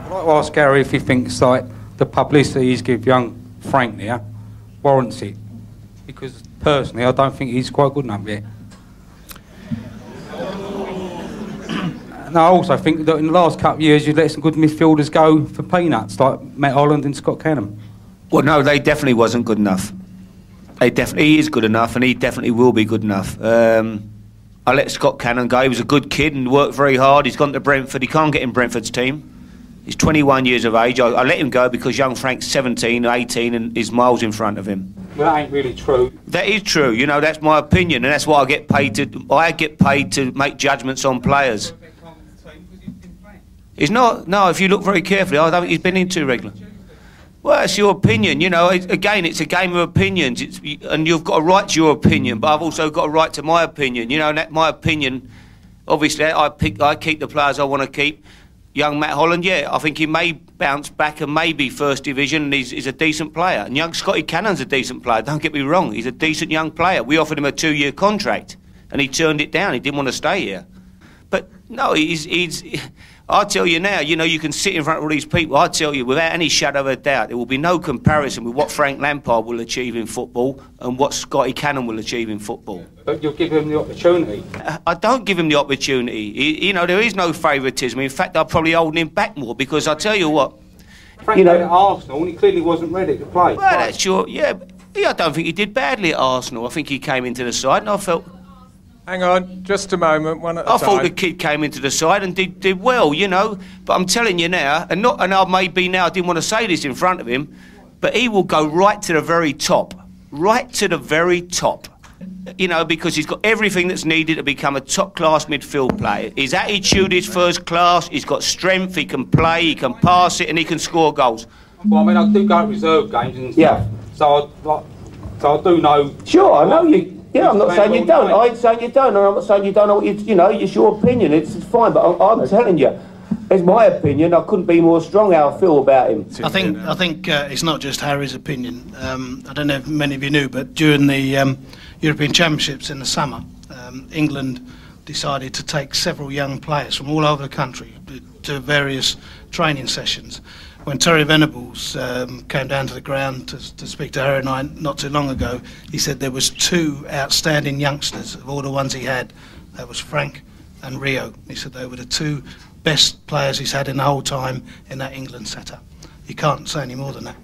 I'd like to ask Gary if he thinks like the publicity he's given young Frank there warrants it, because personally I don't think he's quite good enough yet. And I also think that in the last couple of years you've let some good midfielders go for peanuts, like Matt Holland and Scott Cannon. Well, no, they definitely wasn't good enough. He is good enough, and he definitely will be good enough. I let Scott Cannon go. He was a good kid and worked very hard. He's gone to Brentford. He can't get in Brentford's team. He's 21 years of age. I let him go because young Frank's 17 or 18 and is miles in front of him. Well, that ain't really true. That is true. You know, that's my opinion, and that's what I get paid to. I get paid to make judgments on players. He's not. No, if you look very carefully, I don't think he's been in too regular. Well, it's your opinion, you know. Again, it's a game of opinions, and you've got a right to your opinion, but I've also got a right to my opinion. You know, and that, my opinion, obviously, I keep the players I want to keep. Young Matt Holland, yeah, I think he may bounce back and maybe first division, and he's a decent player. And young Scotty Cannon's a decent player, don't get me wrong. He's a decent young player. We offered him a 2-year contract, and he turned it down. He didn't want to stay here. But, no, I tell you now, you know, you can sit in front of all these people. I tell you, without any shadow of a doubt, there will be no comparison with what Frank Lampard will achieve in football and what Scotty Cannon will achieve in football. But you'll give him the opportunity. I don't give him the opportunity. You know, there is no favouritism. In fact, I'm probably holding him back more because I tell you what. Frank played at Arsenal and he clearly wasn't ready to play. Well, that's sure, yeah. I don't think he did badly at Arsenal. I think he came into the side and I felt... Hang on, just a moment, one at a time. I thought the kid came into the side and did well, you know. But I'm telling you now, and I may be now, I didn't want to say this in front of him, but he will go right to the very top. Right to the very top. You know, because he's got everything that's needed to become a top-class midfield player. His attitude is first class, he's got strength, he can play, he can pass it, and he can score goals. Well, I mean, I do go to reserve games and stuff. Yeah. So I do know... Sure, I know you... Yeah, I'm not saying you don't. I ain't saying you don't, and I'm not saying you don't know what you know. It's your opinion. It's fine, but I'm telling you, it's my opinion. I couldn't be more strong how I feel about him. I think it's not just Harry's opinion. I don't know if many of you knew, but during the European Championships in the summer, England decided to take several young players from all over the country to various training sessions. When Terry Venables came down to the ground to speak to Harry and I not too long ago, he said there was 2 outstanding youngsters of all the ones he had. That was Frank and Rio. He said they were the 2 best players he's had in the whole time in that England setup. You can't say any more than that.